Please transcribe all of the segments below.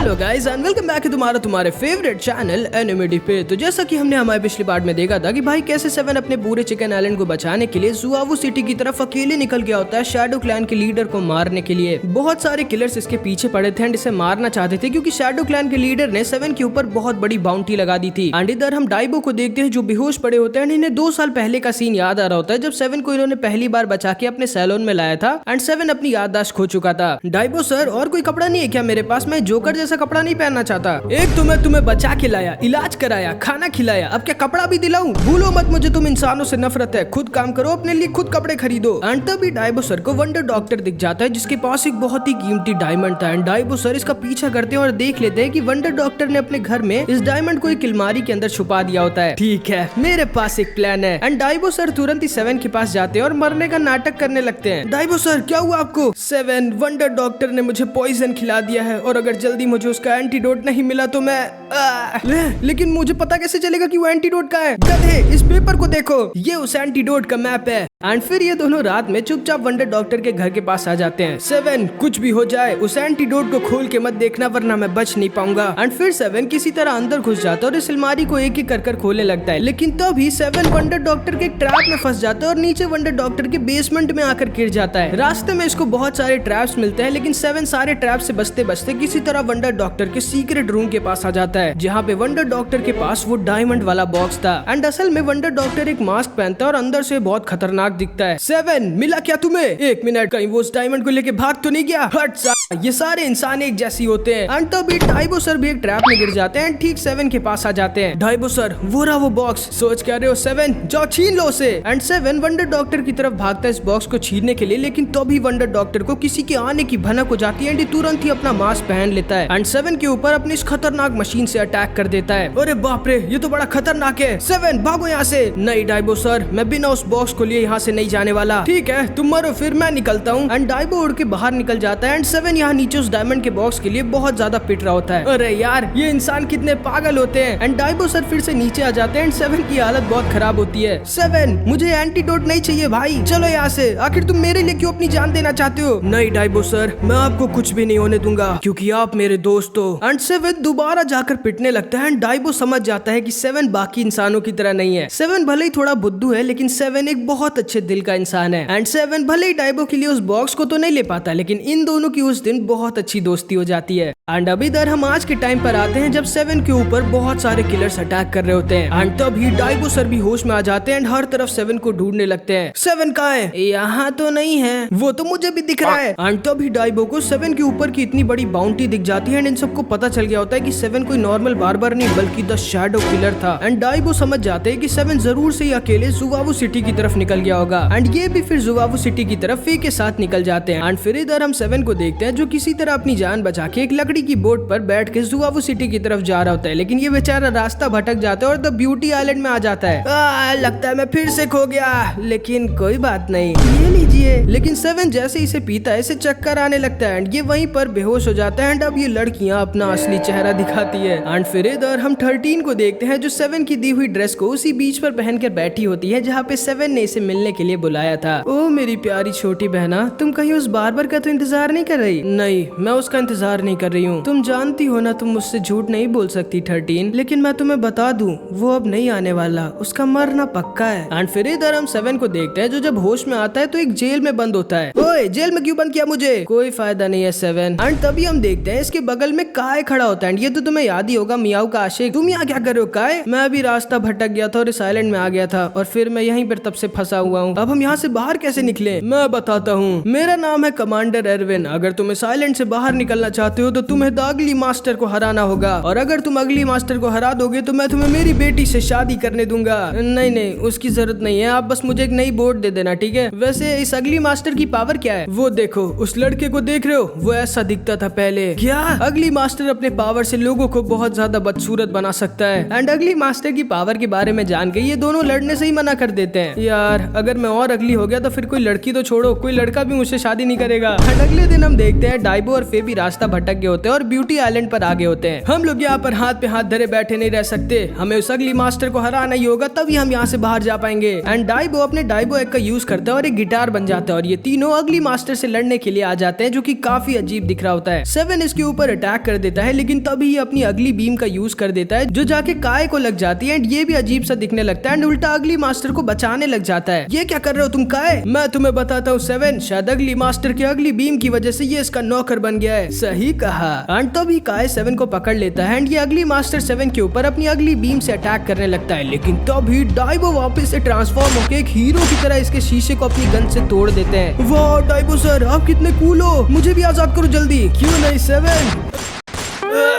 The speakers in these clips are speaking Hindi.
Hello guys and welcome back to तुम्हारे फेवरेट चैनल एनिमेडी पे। तो जैसा कि हमने हमारे पिछली पार्ट में देखा था कि भाई कैसे सेवन अपने पूरे चिकन आइलैंड को बचाने के लिए जुआवू सिटी की तरफ अकेले निकल गया होता है शैडो क्लैन के लीडर को मारने के लिए। बहुत सारे किलर्स इसके पीछे पड़े थे एंड इसे मारना चाहते थे क्योंकि शैडो क्लैन के लीडर ने सेवन के ऊपर बहुत बड़ी बाउंटी लगा दी थी। एंड इधर हम डाइबो को देखते हैं जो बेहोश पड़े होते हैं। इन्हें 2 साल पहले का सीन याद आ रहा होता है जब सेवन को इन्होंने पहली बार बचा के अपने सैलून में लाया था एंड सेवन अपनी याददाश्त खो चुका था। डाइबो सर और कोई कपड़ा नहीं है क्या मेरे पास? मैं जोकर जैसा कपड़ा नहीं पहनना चाहता। एक तो मैं तुम्हें बचा के लाया, इलाज कराया, खाना खिलाया, अब क्या कपड़ा भी दिलाऊं? भूलो मत मुझे तुम इंसानों से नफरत है। खुद काम करो, अपने लिए खुद कपड़े खरीदो। एंड तभी डाइबो सर को वंडर डॉक्टर दिख जाता है जिसके पास एक बहुत ही कीमती डायमंड था। एंड डाइबो सर इसका पीछा करते हैं और देख लेते हैं कि वंडर डॉक्टर ने अपने घर में इस डायमंड को एक अलमारी के अंदर छुपा दिया होता है। ठीक है, मेरे पास एक प्लान है। एंड डाइबो सर तुरंत ही सेवन के पास जाते हैं और मरने का नाटक करने लगते हैं। डाइबो सर क्या हुआ आपको? सेवन, वंडर डॉक्टर ने मुझे पॉइजन खिला दिया है और अगर जल्दी मुझे उसका एंटीडोट नहीं मिला तो मैं लेकिन मुझे पता कैसे चलेगा कि वो एंटीडोट का है? गधे, इस पेपर को देखो, ये उस एंटीडोट का मैप है। एंड फिर ये दोनों रात में चुपचाप वंडर डॉक्टर के घर के पास आ जाते हैं। सेवन, कुछ भी हो जाए उस एंटीडोट को खोल के मत देखना वरना मैं बच नहीं पाऊंगा। एंड फिर सेवन किसी तरह अंदर घुस जाता है और इस अलमारी को एक एक कर खोलने लगता है। लेकिन तभी सेवन वंडर डॉक्टर के ट्रैप में फंस जाता है और नीचे वंडर डॉक्टर के बेसमेंट में आकर गिर जाता है। रास्ते में इसको बहुत सारे ट्रैप्स मिलते हैं लेकिन सेवन सारे ट्रैप से बचते बचते किसी तरह वंडर डॉक्टर के सीक्रेट रूम के पास आ जाता है जहाँ पे वंडर डॉक्टर के पास वो डायमंड वाला बॉक्स था। एंड असल में वंडर डॉक्टर एक मास्क पहनता है और अंदर से बहुत खतरनाक दिखता है। सेवन, मिला क्या तुम्हें? एक मिनट, कहीं वो उस डायमंड को लेके भाग तो नहीं गया? हट, ये सारे इंसान एक जैसी होते हैं। एंड तभी डाइबो सर भी एक ट्रैप में गिर जाते हैं। ठीक सेवन के पास आ जाते हैं। डाइबो सर, वो रहा वो बॉक्स। सोच क्या रहे हो सेवन? जाओ छीन लो उसे। एंड सेवन वंडर डॉक्टर की तरफ भागता है इस बॉक्स को छीनने के लिए, लेकिन तभी वंडर डॉक्टर को किसी के आने की भनक हो जाती है एंड तुरंत ही अपना मास्क पहन लेता है एंड सेवन के ऊपर अपनी इस खतरनाक मशीन से अटैक कर देता है। अरे बाप रे, ये तो बड़ा खतरनाक है। सेवन, भागो यहाँ से। नहीं डाइबो सर, मैं बिना उस बॉक्स को लिए यहाँ से नहीं जाने वाला। ठीक है, तुम मरो फिर मैं निकलता हूँ। एंड डाइबो उड़ के बाहर निकल जाता है एंड सेवन यहाँ नीचे उस डायमंड के बॉक्स के लिए बहुत ज्यादा पिट रहा होता है। अरे यार, ये इंसान कितने पागल होते हैं। एंड डाइबो सर फिर से नीचे आ जाते हैं एंड सेवन की हालत बहुत खराब होती है। सेवन, मुझे एंटीडोट नहीं चाहिए भाई, चलो यहाँ से। आखिर तुम मेरे लिए क्यों अपनी जान देना चाहते हो? नहीं डाइबो सर, मैं आपको कुछ भी नहीं होने दूंगा क्योंकि आप मेरे दोस्त हो। एंड सेवन दोबारा जाकर पिटने लगता है एंड डाइबो समझ जाता है कि सेवन बाकी इंसानों की तरह नहीं है। सेवन भले ही थोड़ा बुद्धू है लेकिन सेवन एक बहुत अच्छे दिल का इंसान है। एंड सेवन भले ही डाइबो के लिए उस बॉक्स को तो नहीं ले पाता लेकिन इन दोनों की उस दिन बहुत अच्छी दोस्ती हो जाती है। एंड अभी इधर हम आज के टाइम पर आते हैं जब सेवन के ऊपर बहुत सारे किलर्स अटैक कर रहे होते हैं। एंड तभी डाइबो सर भी होश में आ जाते हैं एंड हर तरफ सेवन को ढूंढने लगते हैं। सेवन कहाँ है? यहाँ तो नहीं है। वो तो मुझे भी दिख रहा है। एंड तभी डाइबो को सेवन के ऊपर की इतनी बड़ी बाउंटी दिख जाती है एंड इन सबको पता चल गया होता है कि सेवन कोई नॉर्मल बार्बर नहीं बल्कि द शैडो किलर था। एंड डाइबो समझ जाते हैं कि सेवन जरूर से ही अकेले जुआवू सिटी की तरफ निकल गया होगा। एंड ये भी फिर जुआवू सिटी की तरफ फी के साथ निकल जाते हैं। एंड फिर इधर हम सेवन को देखते हैं जो किसी तरह अपनी जान बचा के एक लकड़ी की बोट पर बैठ के जुआवू सिटी की तरफ जा रहा होता है लेकिन ये बेचारा रास्ता भटक जाता है और द ब्यूटी आइलैंड में आ जाता है। लगता है मैं फिर से खो गया, लेकिन कोई बात नहीं, ये लीजिए। लेकिन सेवन जैसे इसे पीता है इसे चक्कर आने लगता है एंड ये वहीं पर बेहोश हो जाता है। एंड अब ये लड़कियां अपना असली चेहरा दिखाती है। एंड फिर इधर हम 13 को देखते हैं जो सेवन की दी हुई ड्रेस को उसी बीच पर पहनकर बैठी होती है जहाँ पे सेवन ने इसे मिलने के लिए बुलाया था। ओ मेरी प्यारी छोटी बहना, तुम कहीं उस बार्बर का तो इंतजार नहीं कर रही? नहीं, मैं उसका इंतजार नहीं कर रही हूँ। तुम जानती हो ना तुम मुझसे झूठ नहीं बोल सकती 13, लेकिन मैं तुम्हें बता दूं वो अब नहीं आने वाला, उसका मरना पक्का है। एंड फिर इधर हम सेवन को देखते हैं जो जब होश में आता है तो एक जेल में बंद होता है। ओए, जेल में क्यों बंद किया मुझे? कोई फायदा नहीं है सेवन। एंड तभी हम देखते हैं इसके बगल में काय खड़ा होता है। ये तो तुम्हें याद ही होगा, मियाऊ का आशिक। तुम यहाँ क्या कर रहे हो काय? मैं अभी रास्ता भटक गया था और इस आइलैंड में आ गया था और फिर मैं यहीं पर तब से फंसा हुआ हूँ। अब हम यहाँ से बाहर कैसे निकले? मैं बताता हूँ। मेरा नाम है कमांडर एरविन। अगर तुम इस आइलैंड से बाहर निकलना चाहते हो तो तुम्हें द अगली मास्टर को हराना होगा और अगर तुम अगली मास्टर को हरा दोगे तो मैं तुम्हें मेरी बेटी से शादी करने दूंगा। नहीं नहीं, उसकी जरूरत नहीं है, आप बस मुझे एक नई बोट दे देना, ठीक है? वैसे इस अगली मास्टर की पावर क्या है? वो देखो, उस लड़के को देख रहे हो? वो ऐसा दिखता था पहले। क्या? अगली मास्टर अपने पावर से लोगों को बहुत ज्यादा बदसूरत बना सकता है। एंड अगली मास्टर की पावर के बारे में जान के ये दोनों लड़ने से ही मना कर देते हैं। यार अगर मैं और अगली हो गया तो फिर कोई लड़की तो छोड़ो, कोई लड़का भी मुझसे शादी नहीं करेगा। अगले दिन हम देखते हैं डाइबो और फेबी रास्ता भटक गए होते हैं और ब्यूटी आइलैंड पर आ गए होते हैं। हम लोग यहाँ पर हाथ पे हाथ धरे बैठे नहीं रह सकते, हमें उस अगली मास्टर को हराना ही होगा, तभी हम यहाँ से बाहर जा पाएंगे। एंड डाइबो अपने डाइबो एक का यूज करता है और एक गिटार बन जाता है और ये तीनों अगली मास्टर से लड़ने के लिए आ जाते हैं, जो कि काफी अजीब दिख रहा होता है। 7 इसके ऊपर अटैक कर देता है, लेकिन तभी ये अपनी अगली बीम का यूज कर देता है जो जाके काय को लग जाती है एंड ये भी अजीब सा दिखने लगता है एंड उल्टा अगली मास्टर को बचाने लग जाता है। ये क्या कर रहे हो तुम काय? मैं तुम्हें बताता हूँ 7, शायद अगली मास्टर की अगली बीम की वजह से ये इसका नौकर बन गया है। सही कहा। एंड तभी काय 7 को पकड़ लेता है एंड ये अगली मास्टर 7 के ऊपर अपनी अगली बीम से अटैक करने लगता है, लेकिन तभी डाइबो वापस से ट्रांसफॉर्म होकर एक हीरो की तरह इसके शीशे को अपनी गन से तोड़ देते हैं। वाह डाइबो सर, आप कितने कूल हो, मुझे भी आजाद करो जल्दी। क्यों नहीं 7?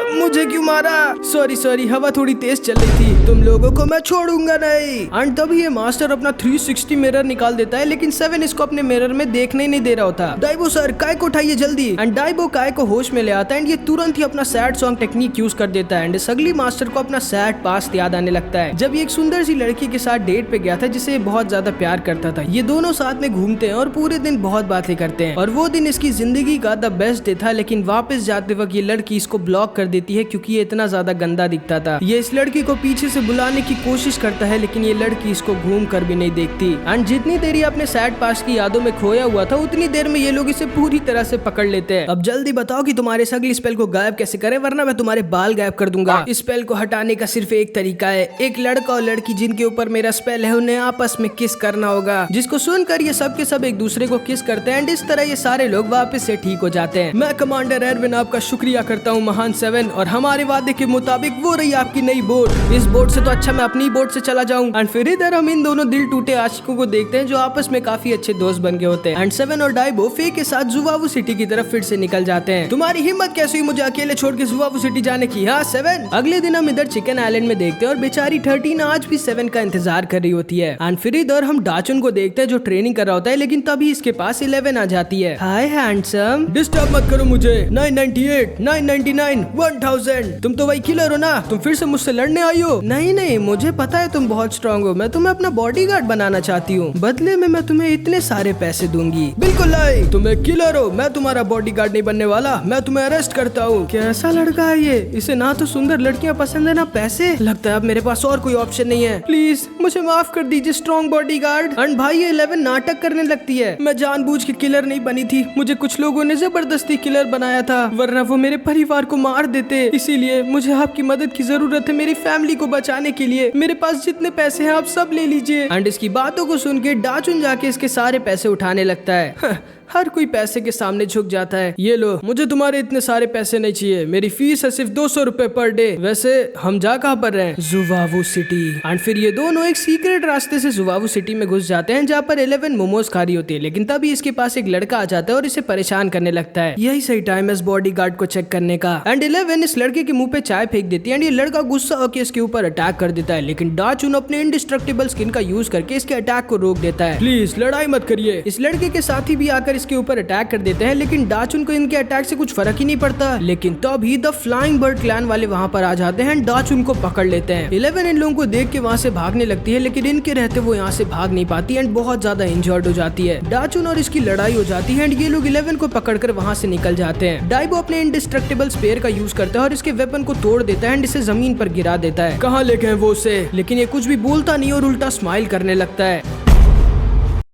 मुझे क्यों मारा? सॉरी, हवा थोड़ी तेज चल रही थी, तुम लोगों को मैं छोड़ूंगा नहीं। एंड तभी ये मास्टर अपना 360 मिरर निकाल देता है, लेकिन 7 इसको अपने मिरर में देखने ही नहीं दे रहा होता। डाइबो सर, काय को उठाइए जल्दी। एंड डाइबो काय को होश में ले आता है एंड ये तुरंत ही अपना सैड सॉन्ग टेक्निक यूज कर देता है एंड सगली मास्टर को अपना सैड पास्ट याद आने लगता है, जब ये एक सुंदर सी लड़की के साथ डेट पे गया था जिसे बहुत ज्यादा प्यार करता था। ये दोनों साथ में घूमते हैं और पूरे दिन बहुत बातें करते हैं और वो दिन इसकी जिंदगी का द बेस्ट डे था, लेकिन वापस जाते वक्त ये लड़की इसको ब्लॉक कर देती है क्योंकि ये इतना ज्यादा गंदा दिखता था। ये इस लड़की को पीछे से बुलाने की कोशिश करता है, लेकिन ये लड़की इसको घूम कर भी नहीं देखती। एंड जितनी देर ये अपने सैड पास्ट की यादों में खोया हुआ था, उतनी देर में ये लोग इसे पूरी तरह से पकड़ लेते हैं। अब जल्दी बताओ कि तुम्हारे अगली स्पेल को गायब कैसे करें, वरना मैं तुम्हारे बाल गायब कर दूंगा। इस स्पेल को हटाने का सिर्फ एक तरीका है, एक लड़का और लड़की जिनके ऊपर मेरा स्पेल है उन्हें आपस में किस करना होगा, जिसको सुनकर ये सब के सब एक दूसरे को किस करते हैं एंड इस तरह ये सारे लोग वापस से ठीक हो जाते हैं। मैं कमांडर एरविन आपका शुक्रिया करता हूँ महान 7, और हमारे वादे के मुताबिक वो रही आपकी नई बोट। इस बोट से तो अच्छा मैं अपनी बोट से चला जाऊं। एंड फिर इधर हम इन दोनों दिल टूटे आशिकों को देखते हैं जो आपस में काफी अच्छे दोस्त बन गए होते हैं। एंड 7 और डाइबो फे के साथ जुवावू सिटी की तरफ फिर से निकल जाते हैं। तुम्हारी हिम्मत कैसी हुई मुझे अकेले छोड़ के जुवावू सिटी जाने की? हाँ 7। अगले दिन हम इधर चिकन आइलैंड में देखते हैं और बेचारी 13 आज भी 7 का इंतजार कर रही होती है। एंड फिर इधर हम डाचुन को देखते हैं जो ट्रेनिंग कर रहा होता है, लेकिन तभी इसके पास 11 आ जाती है। हाय हैंडसम, डिस्टर्ब मत करो मुझे। 998, 999, 1000। तुम तो वही किलर हो ना, तुम फिर से मुझसे लड़ने आई हो? नहीं, मुझे पता है तुम बहुत स्ट्रांग हो, मैं तुम्हें अपना बॉडीगार्ड बनाना चाहती हूँ, बदले में मैं तुम्हें इतने सारे पैसे दूंगी। बिल्कुल नहीं, तुम एक किलर हो, मैं तुम्हारा बॉडीगार्ड नहीं बनने वाला, मैं तुम्हें अरेस्ट करता हूँ। कैसा लड़का है ये, इसे ना तो सुंदर लड़कियाँ पसंद है ना पैसे, लगता है अब मेरे पास और कोई ऑप्शन नहीं है। प्लीज मुझे माफ कर दीजिए स्ट्रॉन्ग बॉडीगार्ड। एंड भाई ये 11 नाटक करने लगती है, मैं जानबूझ के किलर नहीं बनी थी, मुझे कुछ लोगों ने जबरदस्ती किलर बनाया था, वरना वो मेरे परिवार को मार देते, इसीलिए मुझे आपकी मदद की जरूरत है मेरी फैमिली को बचाने के लिए, मेरे पास जितने पैसे हैं आप सब ले लीजिए। एंड इसकी बातों को सुन के डाचुन जाके इसके सारे पैसे उठाने लगता है। हर कोई पैसे के सामने झुक जाता है। ये लो, मुझे तुम्हारे इतने सारे पैसे नहीं चाहिए, मेरी फीस है सिर्फ 200 रुपए पर डे। वैसे हम जा कहाँ पर रहे हैं? जुवावू सिटी। एंड फिर ये दोनों एक सीक्रेट रास्ते से जुवावू सिटी में घुस जाते हैं जहाँ पर 11 मोमोज खा रही होती है, लेकिन तभी इसके पास एक लड़का आ जाता है और इसे परेशान करने लगता है। यही सही टाइम है इस बॉडीगार्ड को चेक करने का। एंड 11 इस लड़के के मुंह पे चाय फेंक देती है एंड ये लड़का गुस्सा होकर इसके ऊपर अटैक कर देता है, लेकिन डाचुन अपने इंडिस्ट्रक्टिबल स्किन का यूज करके इसके अटैक को रोक देता है। प्लीज लड़ाई मत करिए। इस लड़के के साथी भी आकर इसके ऊपर अटैक कर देते हैं, लेकिन डाचुन को इनके अटैक से कुछ फर्क ही नहीं पड़ता। लेकिन तभी द फ्लाइंग बर्ड क्लैन वाले वहाँ पर आ जाते हैं, डाचुन को पकड़ लेते हैं। 11 इन लोगों को देख के वहाँ से भागने लगती है, लेकिन इनके रहते वो यहाँ से भाग नहीं पाती एंड बहुत ज्यादा इंजर्ड हो जाती है। डाचुन और इसकी लड़ाई हो जाती है एंड ये लोग 11 को पकड़कर वहाँ से निकल जाते हैं। डाइबो अपने इंडिस्ट्रक्टिबल स्पेयर का यूज करता है और इसके वेपन को तोड़ देता है एंड इसे जमीन पर गिरा देता है। कहाँ ले गए वो उसे? लेकिन ये कुछ भी बोलता नहीं और उल्टा स्माइल करने लगता है।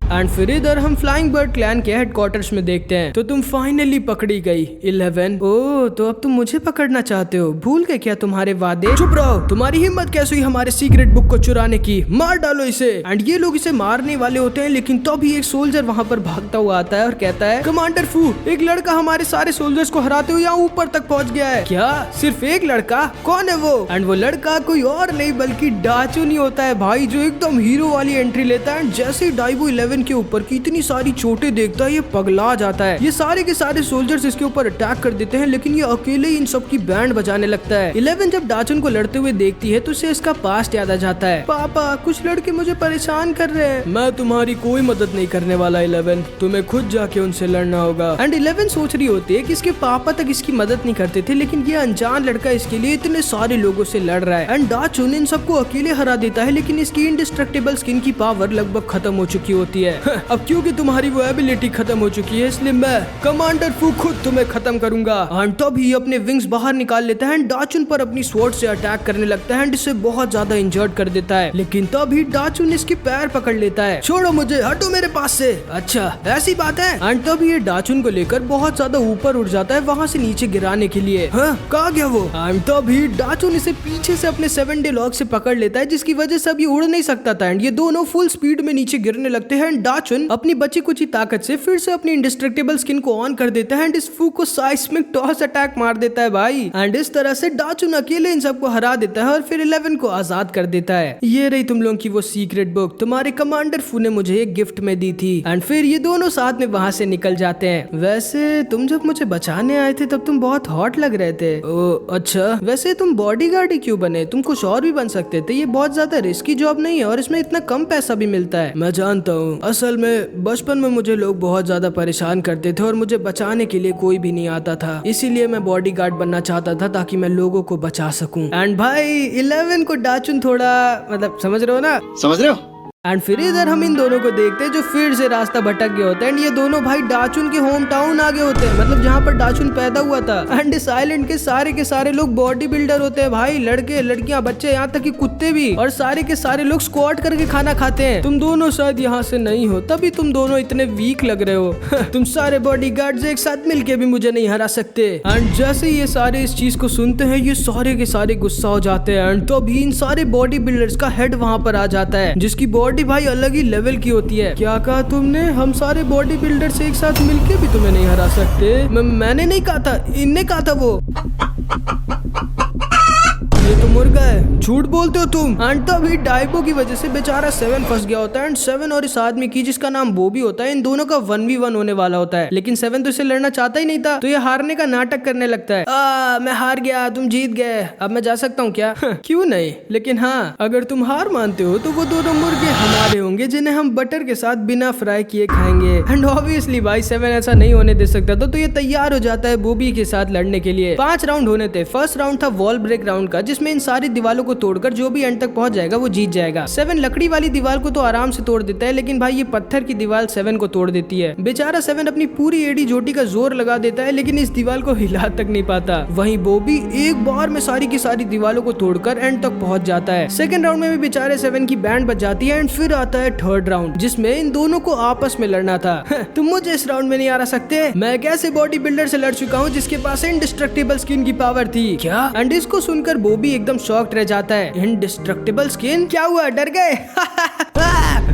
एंड फिर इधर हम फ्लाइंग बर्ड क्लैन के हेडक्वार्टर्स में देखते हैं। तो तुम फाइनली पकड़ी गई 11। ओह, तो अब तुम मुझे पकड़ना चाहते हो? भूल गए क्या तुम्हारे वादे? चुप रहो, तुम्हारी हिम्मत कैसे हुई हमारे सीक्रेट बुक को चुराने की? मार डालो इसे। एंड ये लोग इसे मारने वाले होते हैं, लेकिन तभी एक सोल्जर वहाँ पर भागता हुआ आता है और कहता है, कमांडर फू, एक लड़का हमारे सारे सोल्जर्स को हराते हुए यहाँ ऊपर तक पहुँच गया है। क्या सिर्फ एक लड़का? कौन है वो? एंड वो लड़का कोई और नहीं बल्कि डाचुन ही होता है भाई, जो एकदम हीरो वाली एंट्री लेता है। जैसे ही डाइबो 11 डाचुन के ऊपर की इतनी सारी चोटें देखता है ये पगला जाता है। ये सारे के सारे सोल्जर्स इसके ऊपर अटैक कर देते हैं, लेकिन ये अकेले इन सब की बैंड बजाने लगता है। 11 जब डाचुन को लड़ते हुए देखती है तो उसे इसका पास्ट याद आ जाता है। पापा, कुछ लड़के मुझे परेशान कर रहे हैं। मैं तुम्हारी कोई मदद नहीं करने वाला 11, तुम्हें खुद जाके उनसे लड़ना होगा। एंड 11 सोच रही होती है कि इसके पापा तक इसकी मदद नहीं करते थे, लेकिन ये अनजान लड़का इसके लिए इतने सारे लोगों से लड़ रहा है। एंड डाचुन इन सबको अकेले हरा देता है, लेकिन इसकी इंडिस्ट्रक्टेबल स्किन की पावर लगभग खत्म हो चुकी होती है। अब क्योंकि तुम्हारी वो एबिलिटी खत्म हो चुकी है, इसलिए मैं कमांडर फू खुद तुम्हें खत्म करूंगा। एंड तभी अपने विंग्स बाहर निकाल लेता है, डाचुन पर अपनी स्वॉर्ड से अटैक करने लगता है, इसे बहुत ज्यादा इंजर्ड कर देता है। लेकिन तभी डाचुन इसके पैर पकड़ लेता है। छोड़ो मुझे, हटो मेरे पास से। अच्छा ऐसी बात है। एंड तभी ये डाचुन को लेकर बहुत ज्यादा ऊपर उठ जाता है, वहाँ से नीचे गिराने के लिए। हाँ, कहाँ गया वो? एंड तभी डाचुन इसे पीछे से अपने 7 डे लॉक से पकड़ लेता है, जिसकी वजह से अब ये उड़ नहीं सकता था। एंड ये दोनों फुल स्पीड में नीचे गिरने लगते हैं। डाचुन अपनी बची कुची ताकत से फिर से अपनी इंडिस्ट्रक्टेबल स्किन को ऑन कर देता है, एंड इस फू को साइस्मिक टॉस अटैक मार देता है भाई। एंड इस तरह से डाचुन अकेले इन सबको हरा देता है और फिर 11 को आजाद कर देता है। ये रही तुम लोगों की वो सीक्रेट बुक, तुम्हारे कमांडर फू ने मुझे एक गिफ्ट में दी थी। एंड फिर ये दोनों साथ में वहाँ से निकल जाते हैं। वैसे तुम जब मुझे बचाने आए थे तब तुम बहुत हॉट लग रहे थे। ओ अच्छा, वैसे तुम बॉडीगार्ड ही क्यों बने? तुम कुछ और भी बन सकते थे। ये बहुत ज्यादा रिस्की जॉब नहीं है और इसमें इतना कम पैसा भी मिलता है। मैं जानता हूँ, असल में बचपन में मुझे लोग बहुत ज्यादा परेशान करते थे और मुझे बचाने के लिए कोई भी नहीं आता था, इसीलिए मैं बॉडीगार्ड बनना चाहता था ताकि मैं लोगों को बचा सकूं। एंड भाई 11 को डाचुन थोड़ा मतलब समझ रहे हो ना? समझ रहे हो? एंड फिर इधर हम इन दोनों को देखते हैं जो फिर से रास्ता भटक गए होते हैं। एंड ये दोनों भाई डाचुन के होम टाउन आ गए होते हैं, मतलब जहाँ पर डाचुन पैदा हुआ था। एंड इस आइलैंड के सारे लोग बॉडी बिल्डर होते हैं भाई, लड़के लड़कियां बच्चे यहाँ तक कि कुत्ते भी, और सारे के सारे लोग स्क्वाट करके खाना खाते हैं। तुम दोनों शायद यहाँ से नहीं हो, तभी तुम दोनों इतने वीक लग रहे हो। तुम सारे बॉडीगार्ड्स एक साथ मिलके भी मुझे नहीं हरा सकते। एंड जैसे ये सारे इस चीज को सुनते हैं ये सारे के सारे गुस्सा हो जाते हैं। एंड तभी इन सारे बॉडी बिल्डर्स का हेड वहाँ पर आ जाता है, जिसकी बॉडी भाई अलग ही लेवल की होती है। क्या कहा तुमने? हम सारे बॉडी बिल्डर्स एक साथ मिलके भी तुम्हें नहीं हरा सकते? मैंने नहीं कहा था, इनने कहा था वो। ये तो मुर्गा है, झूठ बोलते हो तुम। एंड तभी डाइबो की वजह से बेचारा 7 फंस गया होता है। एंड 7 और इस आदमी की जिसका नाम बॉबी होता है, इन दोनों का 1v1 होने वाला होता है। लेकिन 7 तो इसे लड़ना चाहता ही नहीं था, तो ये हारने का नाटक करने लगता है। मैं हार गया, तुम जीत गए, अब मैं जा सकता हूँ क्या? क्यों नहीं, लेकिन हाँ अगर तुम हार मानते हो तो वो दोनों मुर्गे हमारे होंगे, जिन्हें हम बटर के साथ बिना फ्राई किए खाएंगे। एंड ऑब्वियसली भाई 7 ऐसा नहीं होने दे सकता था, तो ये तैयार हो जाता है बॉबी के साथ लड़ने के लिए। 5 राउंड होने थे। फर्स्ट राउंड था वॉल ब्रेक राउंड का, जिसमें इन सारी दीवारों को तोड़कर जो भी एंड तक पहुंच जाएगा वो जीत जाएगा। 7 लकड़ी वाली दीवार को तो आराम से तोड़ देता है, लेकिन भाई ये पत्थर की दीवार 7 को तोड़ देती है। बेचारा 7 अपनी पूरी एडी जोटी का जोर लगा देता है, लेकिन इस दीवार को हिला तक नहीं पाता। वहीं बॉबी एक बार में सारी की सारी दीवारों को तोड़कर एंड तक पहुंच जाता है। सेकंड राउंड में भी बेचारे 7 की बैंड बज जाती है। एंड फिर आता है थर्ड राउंड, जिसमें इन दोनों को आपस में लड़ना था। तुम मुझे इस राउंड में नहीं हरा सकते। मैं एक ऐसे बॉडी बिल्डर से लड़ चुका हूँ जिसके पास इंडिस्ट्रक्टेबल स्किन की पावर थी। क्या? एंड इसको सुनकर बॉबी एकदम शॉक्ड रह जाता है। Indestructible skin? क्या हुआ, डर गए?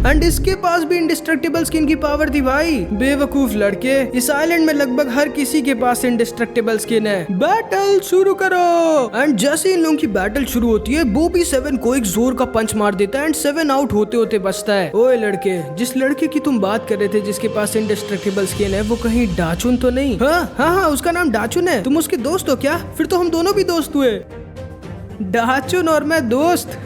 एंड इसके पास भी इंडिस्ट्रक्टेबल स्किन की पावर थी भाई। बेवकूफ लड़के, इस आइलैंड में लगभग हर किसी के पास इंडिस्ट्रक्टेबल स्किन है। बैटल शुरू करो। एंड जैसे इन लोगों की बैटल शुरू होती है, बॉबी 7 को एक जोर का पंच मार देता है एंड 7 आउट होते होते बचता है। ओए लड़के, जिस लड़के की तुम बात कर रहे थे जिसके पास इंडिस्ट्रक्टेबल स्किन है, वो कहीं डाचुन तो नहीं? हाँ, उसका नाम डाचुन है। तुम उसके दोस्त हो क्या? फिर तो हम दोनों भी दोस्त हुए। डाचुन और मैं दोस्त?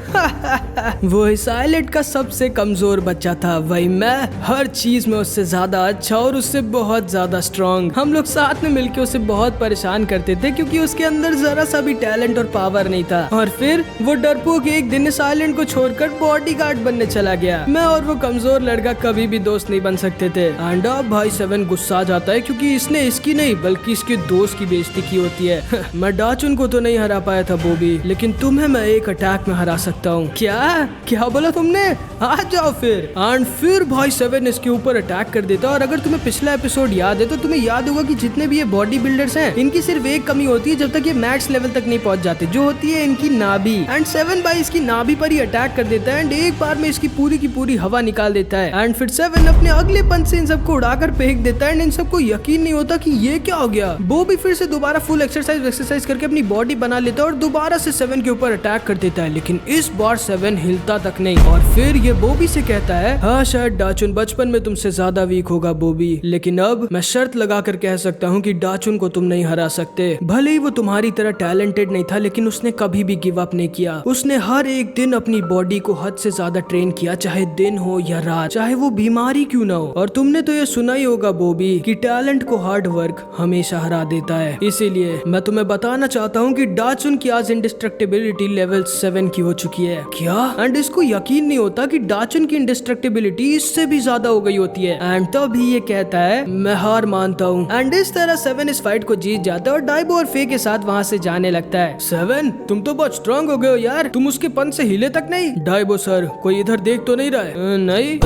वो इस आइलैंड का सबसे कमजोर बच्चा था, वही मैं। हर चीज में उससे ज्यादा अच्छा और उससे बहुत ज्यादा स्ट्रॉन्ग। हम लोग साथ में मिलके उसे बहुत परेशान करते थे क्योंकि उसके अंदर जरा सा भी टैलेंट और पावर नहीं था। और फिर वो डरपोक एक दिन इस आइलैंड को छोड़कर बॉडीगार्ड बनने चला गया। मैं और वो कमजोर लड़का कभी भी दोस्त नहीं बन सकते थे। एंड अब भाई 7 गुस्सा आ जाता है क्योंकि इसने इसकी नहीं बल्कि इसके दोस्त की बेइज्जती की होती है। मैं डाचुन को तो नहीं हरा पाया था बॉबी, लेकिन तुम्हें मैं एक अटैक में हरा सकता हूँ। क्या बोला तुमने? आ जाओ फिर। एंड फिर भाई 7 इसके ऊपर अटैक कर देता है। और अगर तुम्हें पिछला एपिसोड याद है तो तुम्हें याद होगा कि जितने भी ये बॉडी बिल्डर्स हैं, इनकी सिर्फ एक कमी होती है जब तक ये मैक्स लेवल तक नहीं पहुंच जाते, जो होती है इनकी नाभि। एंड 7 भाई इसकी नाभि पर ही अटैक कर देता है एंड एक बार में इसकी पूरी की पूरी हवा निकाल देता है। एंड फिर 7 अपने अगले पंच से इन सबको उड़ाकर फेंक देता है एंड इन सबको यकीन नहीं होता कि ये क्या हो गया। वो भी फिर से दोबारा फुल एक्सरसाइज करके अपनी बॉडी बना लेता है और दोबारा से 7 के ऊपर अटैक कर देता है। लेकिन इस बार 7 हिलता तक नहीं। और फिर ये बॉबी से कहता है, हाँ शायद डाचुन बचपन में तुमसे ज्यादा वीक होगा बॉबी, लेकिन अब मैं शर्त लगा कर कह सकता हूँ कि डाचुन को तुम नहीं हरा सकते। भले ही वो तुम्हारी तरह टैलेंटेड नहीं था, लेकिन उसने कभी भी गिव अप नहीं किया। उसने हर एक दिन अपनी बॉडी को हद से ज्यादा ट्रेन किया, चाहे दिन हो या रात, चाहे वो बीमारी क्यों ना हो। और तुमने तो ये सुना ही होगा बॉबी कि टैलेंट को हार्ड वर्क हमेशा हरा देता है। इसीलिए मैं तुम्हें बताना चाहता हूँ कि डाचुन की आज इंडिस्ट्रक्टिबिलिटी लेवल 7 की हो चुकी है। क्या? एंड इसको यकीन नहीं होता कि डाचुन की इंडिस्ट्रक्टिबिलिटी इससे भी ज्यादा हो गई होती है। एंड तभी ये कहता है, मैं हार मानता हूँ। एंड इस तरह 7 इस फाइट को जीत जाता है और डाइबो और फे के साथ वहाँ से जाने लगता है। 7 तुम तो बहुत स्ट्रांग हो गए हो यार, तुम उसके पंच से हिले तक नहीं। डाइबो सर कोई इधर देख तो नहीं रहा है? नहीं।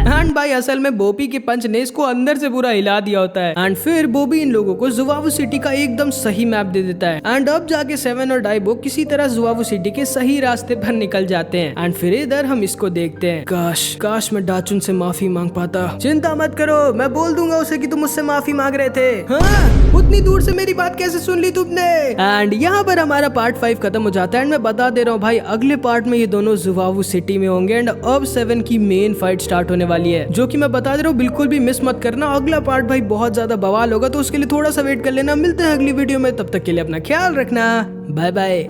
एंड भाई असल में बॉबी के पंच ने इसको अंदर से पूरा हिला दिया होता है। एंड फिर बॉबी इन लोगों को जुआवू सिटी का एकदम सही मैप दे देता है। एंड अब जाके 7 और डाइबो किसी तरह जुआवू सिटी के सही रास्ते पर निकल जाते हैं। एंड फिर इधर हम इसको देखते हैं, काश मैं डाचुन से माफी मांग पाता। चिंता मत करो, मैं बोल दूंगा उसे कि तुम मुझसे माफी मांग रहे थे। हाँ, उतनी दूर से मेरी बात कैसे सुन ली तुमने? एंड यहाँ पर हमारा पार्ट 5 खत्म हो जाता है। एंड मैं बता दे रहा हूँ भाई, अगले पार्ट में ये दोनों जुआवू सिटी में होंगे। एंड अब 7 की मेन फाइट स्टार्ट होने वाली है, जो कि मैं बता दे रहा हूँ, बिल्कुल भी मिस मत करना। अगला पार्ट भाई बहुत ज्यादा बवाल होगा, तो उसके लिए थोड़ा सा वेट कर लेना। मिलते हैं अगली वीडियो में, तब तक के लिए अपना ख्याल रखना। Bye bye.